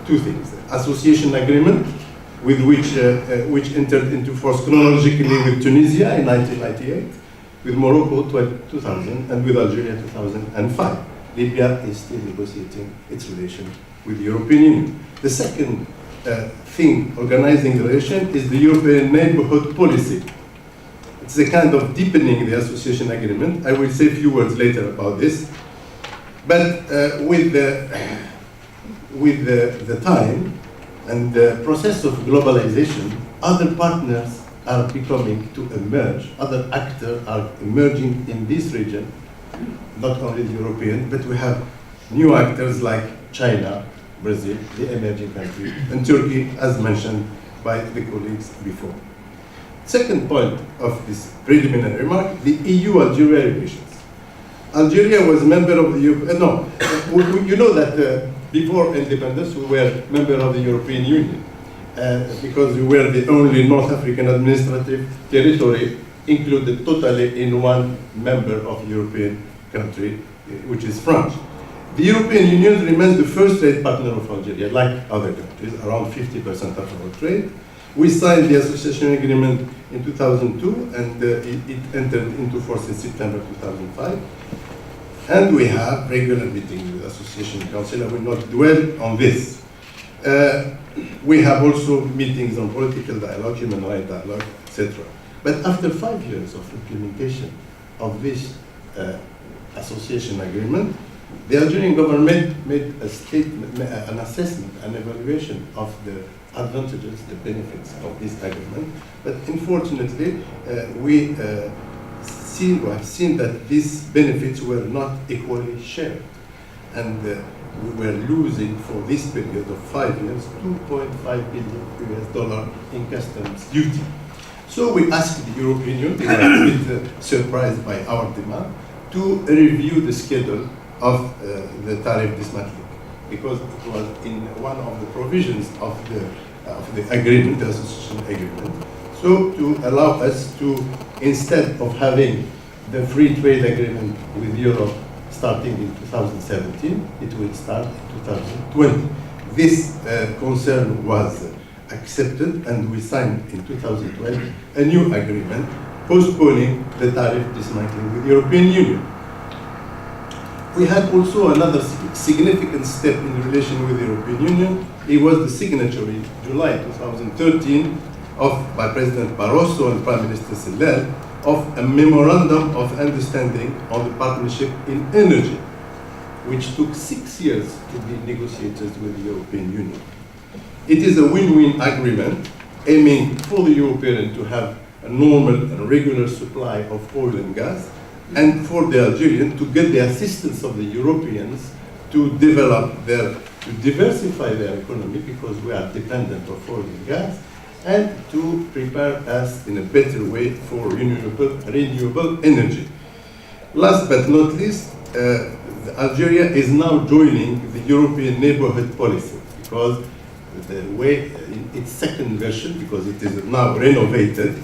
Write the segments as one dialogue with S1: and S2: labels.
S1: two things: association agreement, with which entered into force chronologically with Tunisia in 1998, with Morocco 2000, and with Algeria 2005. Libya is still negotiating its relation with the European Union. The second thing organizing the relation is the European neighborhood policy. It's a kind of deepening the association agreement. I will say a few words later about this. But with the time and the process of globalization, other partners are becoming to emerge, other actors are emerging in this region, not only the European, but we have new actors like China, Brazil, the emerging country, and Turkey, as mentioned by the colleagues before. Second point of this preliminary remark, the EU-Algeria relations. Algeria was a member of the you know that before independence we were member of the European Union because we were the only North African administrative territory included totally in one member of European country, which is France. The European Union remains the first trade partner of Algeria, like other countries, around 50% of our trade. We signed the association agreement in 2002, and it entered into force in September 2005. And we have regular meetings with the Association Council. I will not dwell on this. We have also meetings on political dialogue, human rights dialogue, etc. But after 5 years of implementation of this association agreement, the Algerian government made a statement, an assessment, an evaluation of the advantages, the benefits of this agreement. But unfortunately, we have seen that these benefits were not equally shared. And we were losing for this period of 5 years, $2.5 billion in customs duty. So we asked the European Union, they were a bit surprised by our demand, to review the schedule of the tariff dismantling, because it was in one of the provisions of the agreement, the association agreement. So to allow us to, instead of having the free trade agreement with Europe starting in 2017, it will start in 2020. This concern was accepted, and we signed in 2012 a new agreement postponing the tariff dismantling with the European Union. We had also another significant step in relation with the European Union. It was the signature in July 2013 by President Barroso and Prime Minister Sellel of a memorandum of understanding on the partnership in energy, which took 6 years to be negotiated with the European Union. It is a win-win agreement aiming for the European to have a normal and regular supply of oil and gas, and for the Algerian to get the assistance of the Europeans to diversify their economy, because we are dependent on oil and gas, and to prepare us in a better way for renewable energy. Last but not least, Algeria is now joining the European neighborhood policy, because the way, in its second version, because it is now renovated,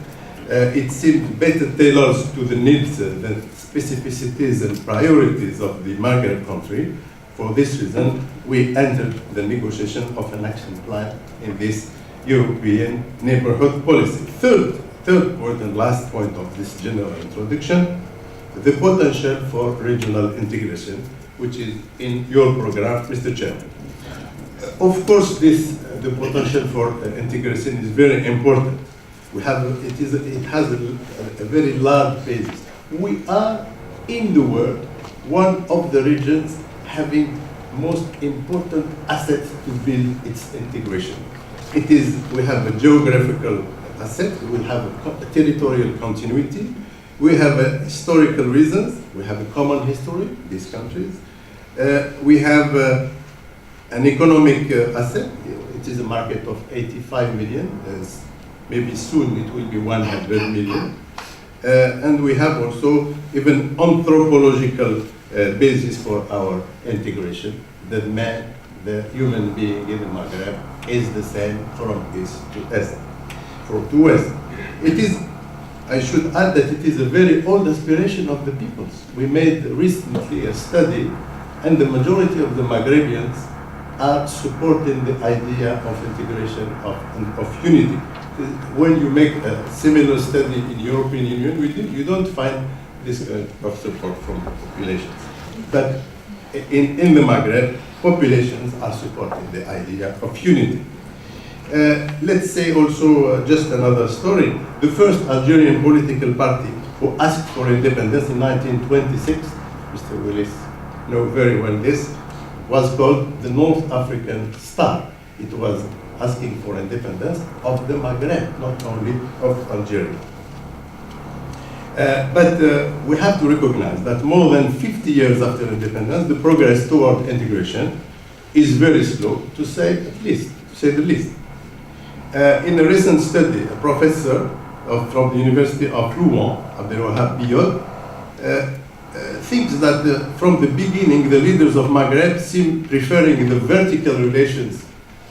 S1: it seemed better tailored to the needs, the specificities and priorities of the Maghreb country. For this reason, we entered the negotiation of an action plan in this European neighborhood policy. Third point and last point of this general introduction, the potential for regional integration, which is in your program, Mr. Chairman. Of course, the potential for integration is very important. It has a very large basis. We are, in the world, one of the regions having most important assets to build its integration. We have a geographical asset, we have a territorial continuity, we have historical reasons, we have a common history, these countries. We have an economic asset. It is a market of 85 million. Maybe soon it will be 100 million. And we have also even anthropological basis for our integration. The man, the human being in the Maghreb is the same from east to west. It is, I should add that it is a very old aspiration of the peoples. We made recently a study, and the majority of the Maghrebians are supporting the idea of integration, of unity. When you make a similar study in European Union, you don't find this kind of support from populations. But in the Maghreb, populations are supporting the idea of unity. Let's say also just another story. The first Algerian political party who asked for independence in 1926, Mr. Willis knows very well this, was called the North African Star. It was asking for independence of the Maghreb, not only of Algeria. But we have to recognize that more than 50 years after independence, the progress toward integration is very slow, to say the least. In a recent study, a professor from the University of Rouen, Abdelwahab Biyod, thinks that from the beginning, the leaders of Maghreb seem preferring the vertical relations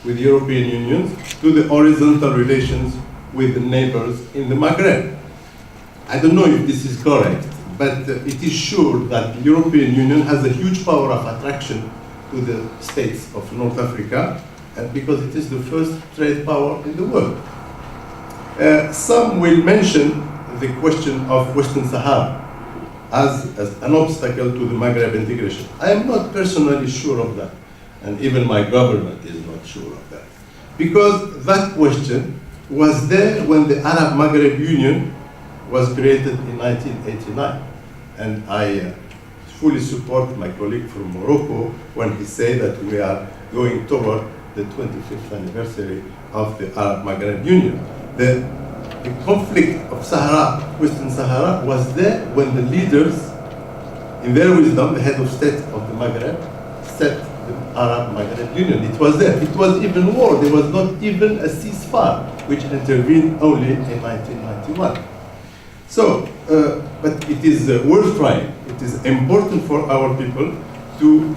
S1: with the European Union to the horizontal relations with the neighbors in the Maghreb. I don't know if this is correct, but it is sure that the European Union has a huge power of attraction to the states of North Africa, because it is the first trade power in the world. Some will mention the question of Western Sahara as an obstacle to the Maghreb integration. I am not personally sure of that, and even my government is not sure of that, because that question was there when the Arab Maghreb Union was created in 1989, and I fully support my colleague from Morocco when he said that we are going toward the 25th anniversary of the Arab Maghreb Union. The conflict of Sahara, Western Sahara, was there when the leaders, in their wisdom, the head of state of the Maghreb, set the Arab Maghreb Union. It was there. It was even war. There was not even a ceasefire, which intervened only in 1991. So, but it is worth trying. It is important for our people to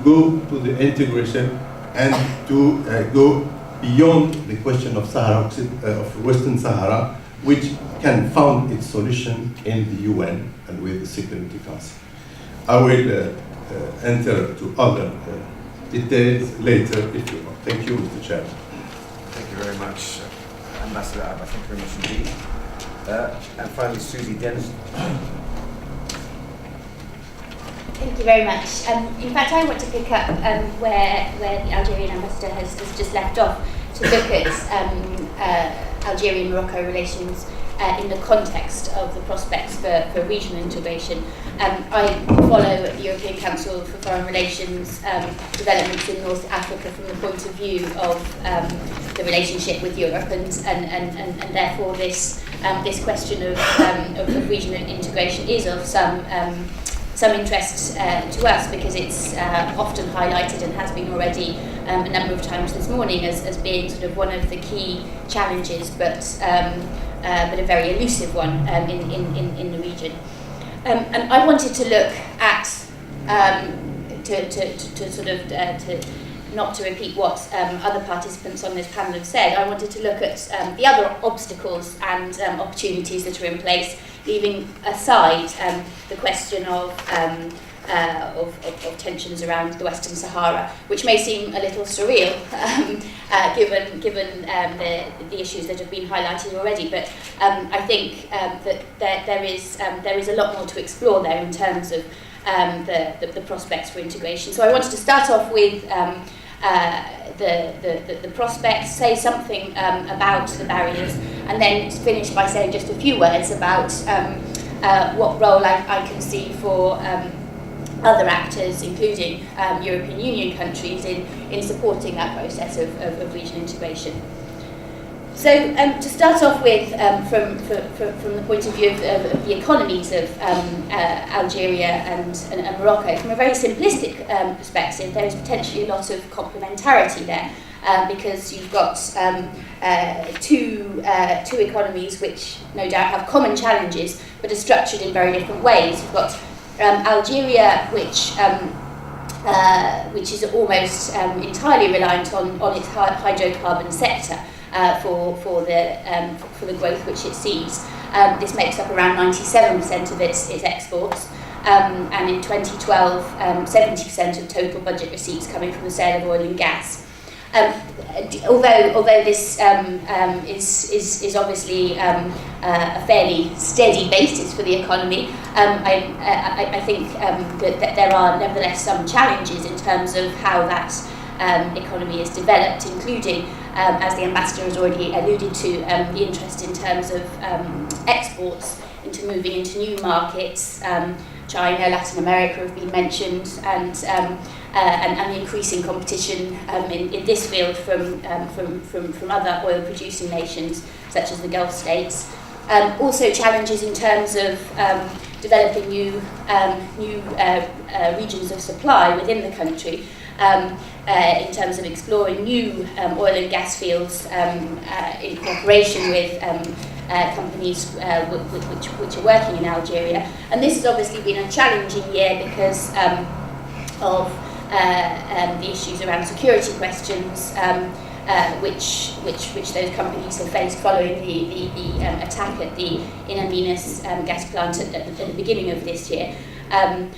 S1: go to the integration and to go beyond the question of Sahara, of Western Sahara, which can find its solution in the UN and with the Security Council. I will enter to other details later if you want. Thank you, Mr. Chairman.
S2: Thank you very much, Ambassador Abba. Thank you very much indeed. And finally, Susi Dennison.
S3: Thank you very much. In fact, I want to pick up where the Algerian ambassador has just left off, to look at Algerian-Morocco relations in the context of the prospects for regional integration. I follow the European Council for Foreign Relations developments in North Africa from the point of view of the relationship with Europe, and therefore this question of regional integration is of some interest to us, because it's often highlighted and has been already a number of times this morning as being sort of one of the key challenges, but a very elusive one in the region. And I wanted to look at to not to repeat what other participants on this panel have said. I wanted to look at the other obstacles and opportunities that are in place, leaving aside the question of tensions around the Western Sahara, which may seem a little surreal given the issues that have been highlighted already. But I think that there is a lot more to explore there in terms of the prospects for integration. So I wanted to start off with the prospects, say something about the barriers, and then finish by saying just a few words about what role I can see for other actors, including European Union countries, in supporting that process of regional integration. So to start off with, from the point of view of the economies of Algeria and Morocco, from a very simplistic perspective, there is potentially a lot of complementarity there, because you've got two economies which no doubt have common challenges, but are structured in very different ways. You've got Algeria, which is almost entirely reliant on its hydrocarbon sector for the growth which it sees. This makes up around 97% of its exports. and in 2012, 70% of total budget receipts coming from the sale of oil and gas. Although this is obviously a fairly steady basis for the economy, I think that there are nevertheless some challenges in terms of how that economy is developed, including, as the Ambassador has already alluded to, the interest in terms of exports, into moving into new markets. China, Latin America have been mentioned, and the increasing competition in this field from other oil-producing nations, such as the Gulf states. Also challenges in terms of developing new regions of supply within the country, in terms of exploring new oil and gas fields in cooperation with companies which are working in Algeria. And this has obviously been a challenging year because of the issues around security questions, which those companies have faced following the attack at the In Amenas gas plant at the beginning of this year. Again,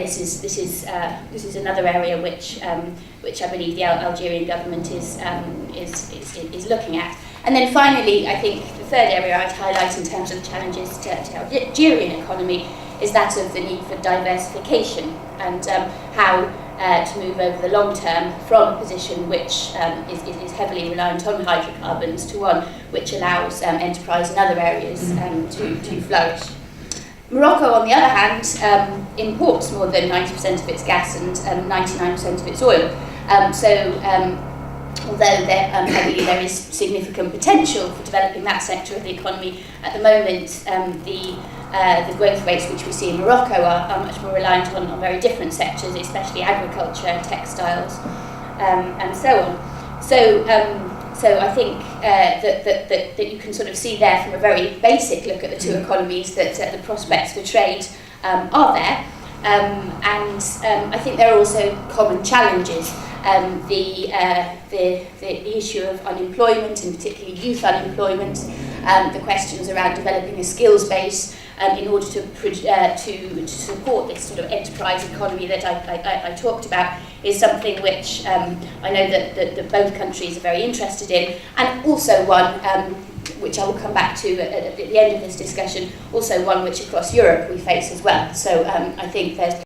S3: this is another area which I believe the Algerian government is looking at. And then finally, I think the third area I'd highlight in terms of challenges to the Algerian economy is that of the need for diversification and how to move over the long term from a position which is heavily reliant on hydrocarbons to one which allows enterprise in other areas to flourish. Morocco, on the other hand, imports more than 90% of its gas and 99% of its oil. Although I believe there is significant potential for developing that sector of the economy, at the moment the growth rates which we see in Morocco are much more reliant on very different sectors, especially agriculture, textiles, and so on. So I think that you can sort of see there from a very basic look at the two economies that the prospects for trade are there. And I think there are also common challenges. The issue of unemployment, and particularly youth unemployment, the questions around developing a skills base in order to support this sort of enterprise economy that I talked about, is something which I know that both countries are very interested in, and also one which I will come back to at the end of this discussion, also one which across Europe we face as well. So I think there's